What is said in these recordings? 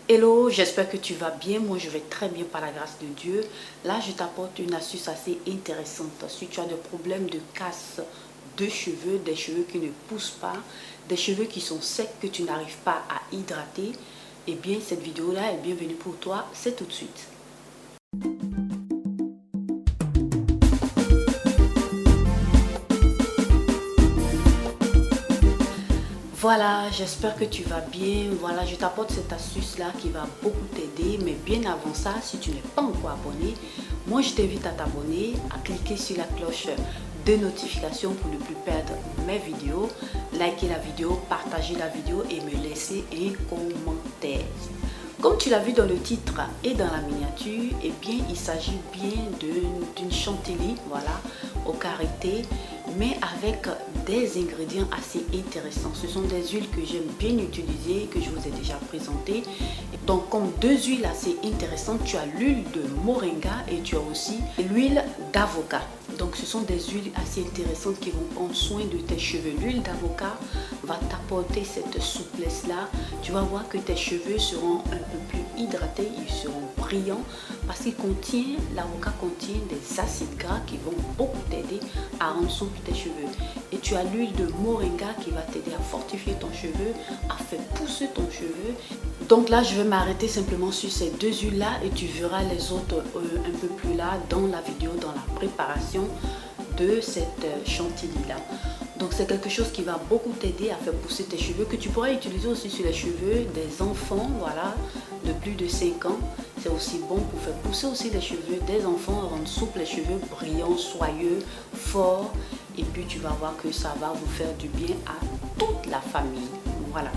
Hello, j'espère que tu vas bien. Moi, je vais très bien par la grâce de Dieu. Là, je t'apporte une astuce assez intéressante. Si tu as des problèmes de casse de cheveux, des cheveux qui ne poussent pas, des cheveux qui sont secs, que tu n'arrives pas à hydrater, eh bien, cette vidéo-là est bienvenue pour toi. C'est tout de suite. Voilà, j'espère que tu vas bien. Voilà, je t'apporte cette astuce-là qui va beaucoup t'aider. Mais bien avant ça, si tu n'es pas encore abonné, moi je t'invite à t'abonner, à cliquer sur la cloche de notification pour ne plus perdre mes vidéos, liker la vidéo, partager la vidéo et me laisser un commentaire. Comme tu l'as vu dans le titre et dans la miniature, eh bien, il s'agit bien d'une chantilly, voilà, au karité, mais avec des ingrédients assez intéressants. Ce sont des huiles que j'aime bien utiliser, que je vous ai déjà présentées. Donc, comme deux huiles assez intéressantes, tu as l'huile de moringa et tu as aussi l'huile d'avocat. Donc, ce sont des huiles assez intéressantes qui vont prendre soin de tes cheveux. L'huile d'avocat va t'apporter cette souplesse-là. Tu vas voir que tes cheveux seront un peu plus hydratés, ils seront brillants parce qu'il contient, l'avocat contient des acides gras qui vont beaucoup t'aider à rendre souple tes cheveux. Et tu as l'huile de moringa qui va t'aider à fortifier ton cheveu, à faire pousser ton cheveu. Donc là, je vais m'arrêter simplement sur ces deux huiles-là et tu verras les autres un peu plus là dans la vidéo, dans la préparation de cette chantilly-là. Donc c'est quelque chose qui va beaucoup t'aider à faire pousser tes cheveux, que tu pourras utiliser aussi sur les cheveux des enfants, voilà, de plus de 5 ans. C'est aussi bon pour faire pousser aussi les cheveux des enfants, rendre souples les cheveux, brillants, soyeux, forts. Et puis tu vas voir que ça va vous faire du bien à toute la famille. Voilà.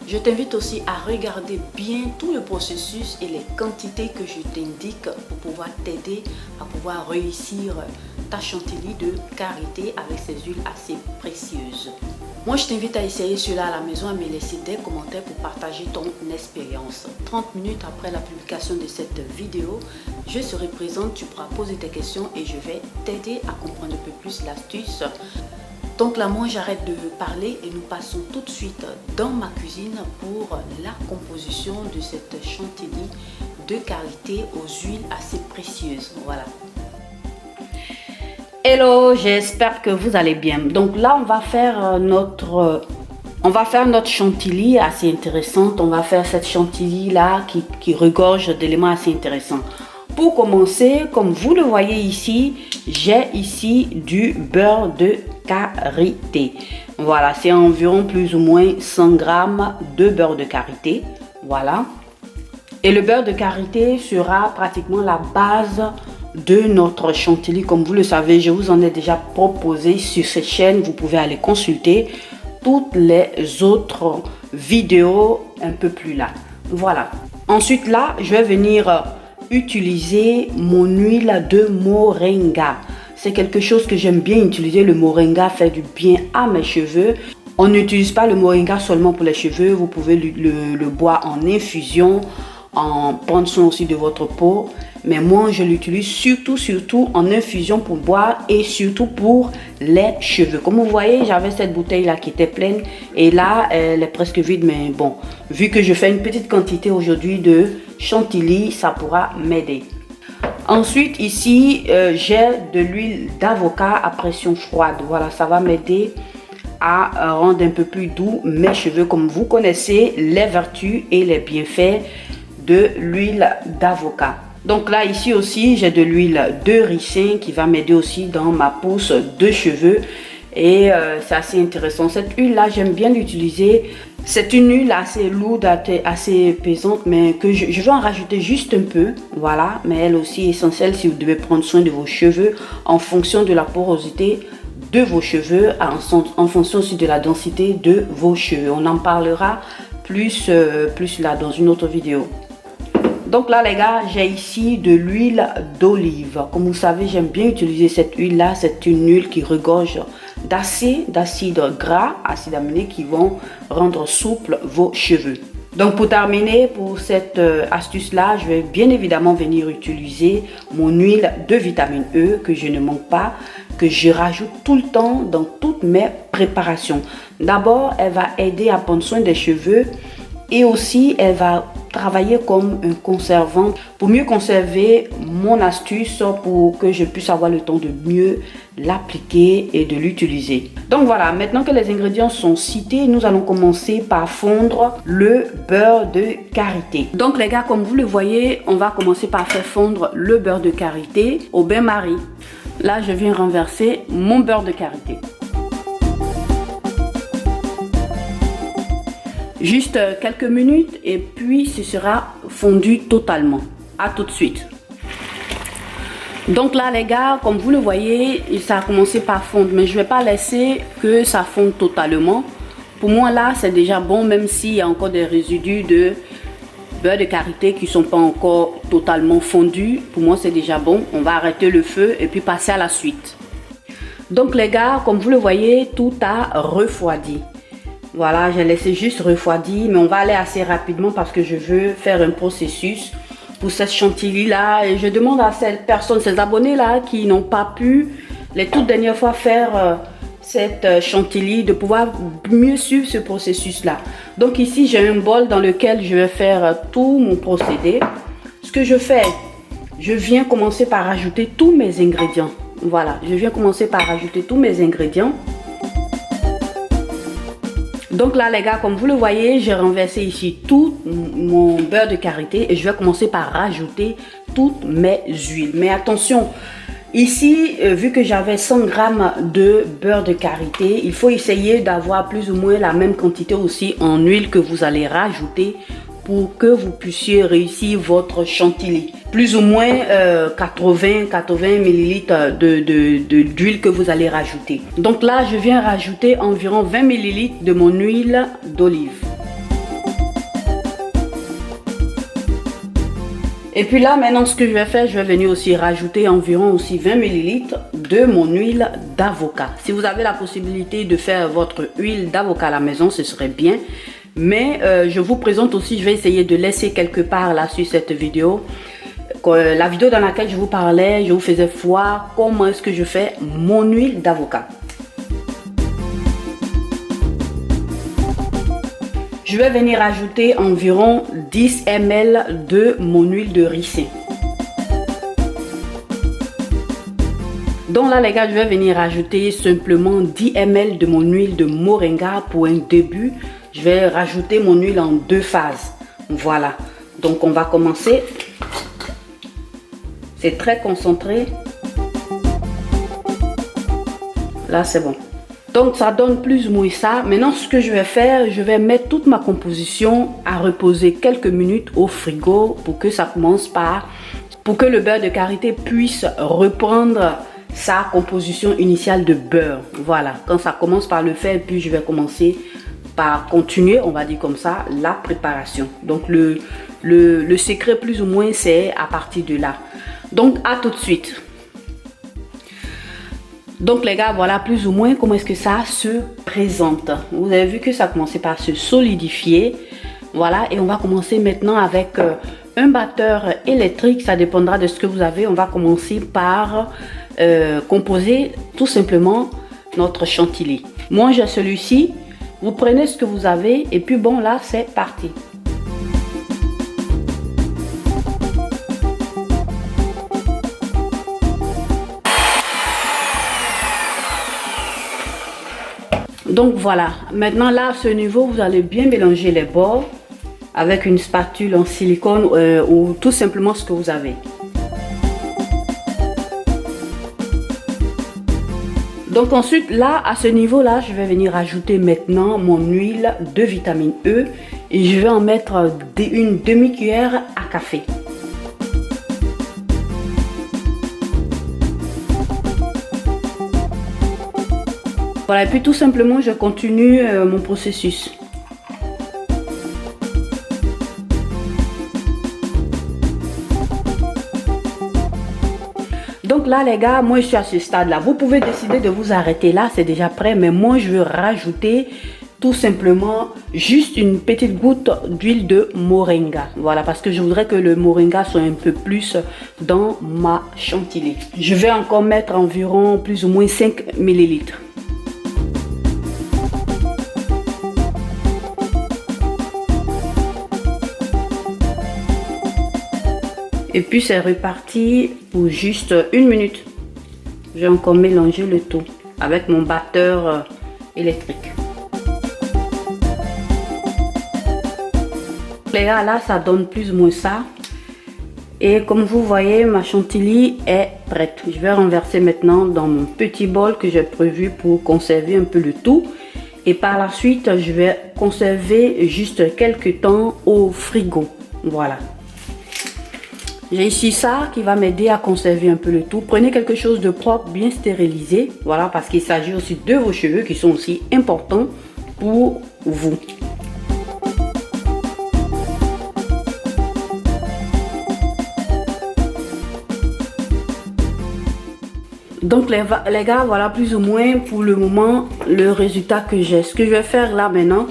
Je t'invite aussi à regarder bien tout le processus et les quantités que je t'indique pour pouvoir t'aider à pouvoir réussir ta chantilly de karité avec ces huiles assez précieuses. Moi, je t'invite à essayer cela à la maison, à me laisser des commentaires pour partager ton expérience. 30 minutes après la publication de cette vidéo, je serai présente, tu pourras poser tes questions et je vais t'aider à comprendre un peu plus l'astuce. Donc là, moi, j'arrête de parler et nous passons tout de suite dans ma cuisine pour la composition de cette chantilly de karité aux huiles assez précieuses. Voilà. Hello, j'espère que vous allez bien. Donc là, on va faire notre chantilly assez intéressante. On va faire cette chantilly là qui regorge d'éléments assez intéressants. Pour commencer, comme vous le voyez ici, j'ai ici du beurre de karité. Voilà, c'est environ plus ou moins 100 grammes de beurre de karité. Voilà. Et le beurre de karité sera pratiquement la base de notre chantilly. Comme vous le savez, je vous en ai déjà proposé sur cette chaîne. Vous pouvez aller consulter toutes les autres vidéos un peu plus là. Voilà. Ensuite là, je vais venir utiliser mon huile de moringa. C'est quelque chose que j'aime bien utiliser. Le moringa fait du bien à mes cheveux. On n'utilise pas le moringa seulement pour les cheveux. Vous pouvez le boire en infusion, en prendre soin aussi de votre peau. Mais moi, je l'utilise surtout en infusion pour boire et surtout pour les cheveux. Comme vous voyez, j'avais cette bouteille-là qui était pleine et là, elle est presque vide. Mais bon, vu que je fais une petite quantité aujourd'hui de chantilly, ça pourra m'aider. Ensuite, ici, j'ai de l'huile d'avocat à pression froide. Voilà, ça va m'aider à rendre un peu plus doux mes cheveux. Comme vous connaissez les vertus et les bienfaits de l'huile d'avocat. Donc là, ici aussi, j'ai de l'huile de ricin qui va m'aider aussi dans ma pousse de cheveux. Et c'est assez intéressant. Cette huile-là, j'aime bien l'utiliser. C'est une huile assez lourde, assez pesante, mais que je vais en rajouter juste un peu. Voilà, mais elle aussi est essentielle si vous devez prendre soin de vos cheveux en fonction de la porosité de vos cheveux, en fonction aussi de la densité de vos cheveux. On en parlera plus là dans une autre vidéo. Donc là les gars, j'ai ici de l'huile d'olive. Comme vous savez, j'aime bien utiliser cette huile là. C'est une huile qui regorge d'acides gras, acides aminés qui vont rendre souple vos cheveux. Donc pour terminer, pour cette astuce là, je vais bien évidemment venir utiliser mon huile de vitamine E que je ne manque pas, que je rajoute tout le temps dans toutes mes préparations. D'abord, elle va aider à prendre soin des cheveux et aussi elle va travailler comme un conservant, pour mieux conserver mon astuce, pour que je puisse avoir le temps de mieux l'appliquer et de l'utiliser. Donc voilà, maintenant que les ingrédients sont cités, nous allons commencer par fondre le beurre de karité. Donc les gars, comme vous le voyez, on va commencer par faire fondre le beurre de karité au bain-marie. Là, je viens renverser mon beurre de karité. Juste quelques minutes et puis ce sera fondu totalement. À tout de suite. Donc là les gars, comme vous le voyez, ça a commencé par fondre, mais je vais pas laisser que ça fonde totalement. Pour moi là c'est déjà bon, même s'il y a encore des résidus de beurre de karité qui sont pas encore totalement fondus. Pour moi c'est déjà bon. On va arrêter le feu et puis passer à la suite. Donc les gars, comme vous le voyez, tout a refroidi. Voilà, j'ai laissé juste refroidir, mais on va aller assez rapidement parce que je veux faire un processus pour cette chantilly là. Et je demande à ces personnes, ces abonnés là qui n'ont pas pu les toutes dernières fois faire cette chantilly, de pouvoir mieux suivre ce processus là. Donc ici j'ai un bol dans lequel je vais faire tout mon procédé. Ce que je fais, je viens commencer par ajouter tous mes ingrédients. Voilà, je viens commencer par ajouter tous mes ingrédients. Donc là les gars, comme vous le voyez, j'ai renversé ici tout mon beurre de karité et je vais commencer par rajouter toutes mes huiles. Mais attention, ici, vu que j'avais 100 g de beurre de karité, il faut essayer d'avoir plus ou moins la même quantité aussi en huile que vous allez rajouter pour que vous puissiez réussir votre chantilly. Plus ou moins 80 ml d'huile que vous allez rajouter. Donc là, je viens rajouter environ 20 ml de mon huile d'olive. Et puis là, maintenant, ce que je vais faire, je vais venir aussi rajouter environ aussi 20 ml de mon huile d'avocat. Si vous avez la possibilité de faire votre huile d'avocat à la maison, ce serait bien. Mais je vous présente aussi, je vais essayer de laisser quelque part là sur cette vidéo, la vidéo dans laquelle je vous parlais, je vous faisais voir comment est-ce que je fais mon huile d'avocat. Je vais venir ajouter environ 10 ml de mon huile de ricin. Donc là les gars, je vais venir ajouter simplement 10 ml de mon huile de moringa pour un début. Je vais rajouter mon huile en deux phases. Voilà. Donc on va commencer. C'est très concentré. Là c'est bon. Donc ça donne plus ou moins ça. Maintenant ce que je vais faire, je vais mettre toute ma composition à reposer quelques minutes au frigo pour que ça commence par... pour que le beurre de karité puisse reprendre sa composition initiale de beurre. Voilà. Quand ça commence par le faire, puis je vais commencer par continuer, on va dire comme ça, la préparation. Donc le secret plus ou moins c'est à partir de là. Donc à tout de suite. Donc les gars, voilà plus ou moins comment est-ce que ça se présente. Vous avez vu que ça a commencé par se solidifier. Voilà, et on va commencer maintenant avec un batteur électrique. Ça dépendra de ce que vous avez. On va commencer par composer tout simplement notre chantilly. Moi j'ai celui-ci. Vous prenez ce que vous avez et puis bon là c'est parti. Donc voilà, maintenant là à ce niveau vous allez bien mélanger les bords avec une spatule en silicone ou tout simplement ce que vous avez. Donc ensuite là à ce niveau là je vais venir ajouter maintenant mon huile de vitamine E et je vais en mettre une demi-cuillère à café. Voilà, et puis tout simplement je continue mon processus. Donc là les gars, moi je suis à ce stade là. Vous pouvez décider de vous arrêter là, c'est déjà prêt. Mais moi je veux rajouter tout simplement juste une petite goutte d'huile de moringa. Voilà, parce que je voudrais que le moringa soit un peu plus dans ma chantilly. Je vais encore mettre environ plus ou moins 5 ml. Et puis c'est reparti pour juste 1 minute. J'ai encore mélangé le tout avec mon batteur électrique. Les gars, là ça donne plus ou moins ça. Et comme vous voyez, ma chantilly est prête. Je vais renverser maintenant dans mon petit bol que j'ai prévu pour conserver un peu le tout. Et par la suite, je vais conserver juste quelques temps au frigo. Voilà. J'ai ici ça qui va m'aider à conserver un peu le tout. Prenez quelque chose de propre, bien stérilisé. Voilà, parce qu'il s'agit aussi de vos cheveux qui sont aussi importants pour vous. Donc les gars, voilà plus ou moins pour le moment le résultat que j'ai. Ce que je vais faire là maintenant,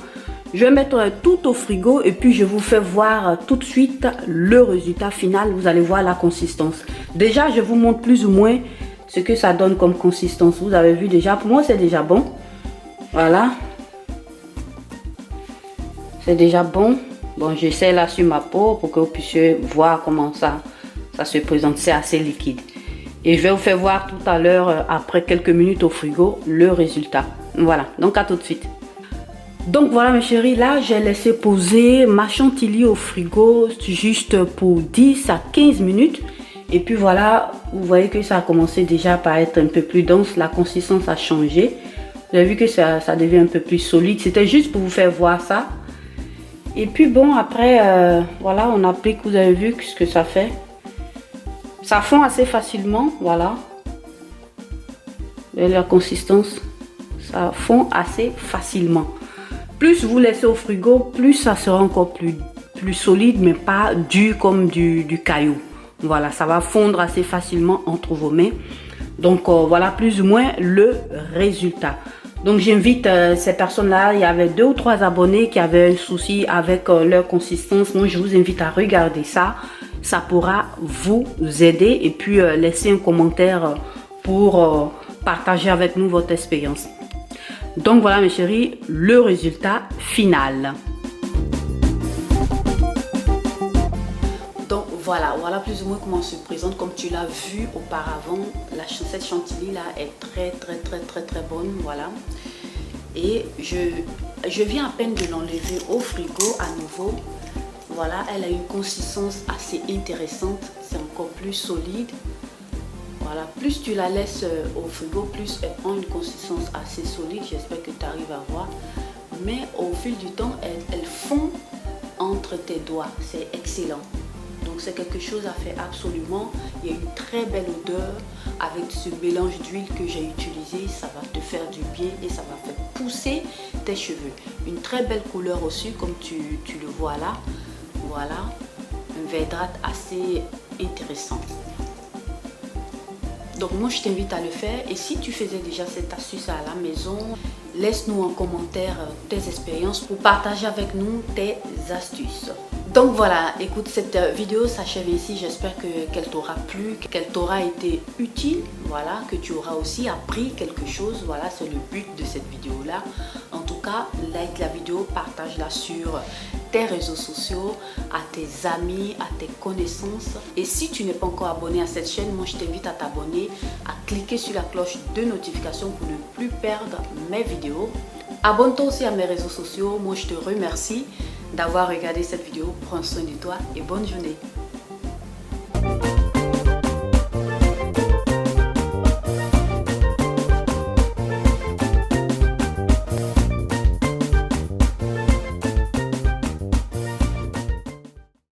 je vais mettre tout au frigo et puis je vous fais voir tout de suite le résultat final. Vous allez voir la consistance. Déjà, je vous montre plus ou moins ce que ça donne comme consistance. Vous avez vu déjà, pour moi c'est déjà bon. Voilà. C'est déjà bon. Bon, j'essaie là sur ma peau pour que vous puissiez voir comment ça se présente. C'est assez liquide. Et je vais vous faire voir tout à l'heure, après quelques minutes au frigo, le résultat. Voilà, donc à tout de suite. Donc voilà mes chéris, là j'ai laissé poser ma chantilly au frigo juste pour 10 à 15 minutes. Et puis voilà, vous voyez que ça a commencé déjà par être un peu plus dense, la consistance a changé. Vous avez vu que ça devient un peu plus solide, c'était juste pour vous faire voir ça. Et puis bon, après, voilà, on applique, vous avez vu ce que ça fait. Ça fond assez facilement, voilà. Et la consistance, ça fond assez facilement. Plus vous laissez au frigo, plus ça sera encore plus solide, mais pas dur comme du caillou. Voilà, ça va fondre assez facilement entre vos mains. Donc voilà plus ou moins le résultat. Donc j'invite ces personnes-là, il y avait 2 ou 3 abonnés qui avaient un souci avec leur consistance. Moi je vous invite à regarder ça. Ça pourra vous aider et puis laisser un commentaire pour partager avec nous votre expérience. Donc voilà mes chéris, le résultat final. Donc voilà plus ou moins comment on se présente. Comme tu l'as vu auparavant, cette chantilly là est très bonne, voilà. Et je viens à peine de l'enlever au frigo à nouveau. Voilà, elle a une consistance assez intéressante, c'est encore plus solide. Voilà, plus tu la laisses au frigo, plus elle prend une consistance assez solide. J'espère que tu arrives à voir. Mais au fil du temps, elle fond entre tes doigts. C'est excellent. Donc c'est quelque chose à faire absolument. Il y a une très belle odeur avec ce mélange d'huile que j'ai utilisé. Ça va te faire du bien et ça va faire pousser tes cheveux. Une très belle couleur aussi, comme tu le vois là. Voilà, un verdâtre assez intéressant. Donc moi je t'invite à le faire. Et si tu faisais déjà cette astuce à la maison, laisse-nous en commentaire tes expériences pour partager avec nous tes astuces. Donc voilà, écoute, cette vidéo s'achève ici. J'espère qu'elle t'aura plu, qu'elle t'aura été utile. Voilà, que tu auras aussi appris quelque chose. Voilà, c'est le but de cette vidéo-là. En tout cas, like la vidéo, partage-la sur tes réseaux sociaux, à tes amis, à tes connaissances. Et si tu n'es pas encore abonné à cette chaîne, moi je t'invite à t'abonner, à cliquer sur la cloche de notification pour ne plus perdre mes vidéos. Abonne-toi aussi à mes réseaux sociaux. Moi je te remercie d'avoir regardé cette vidéo. Prends soin de toi et bonne journée.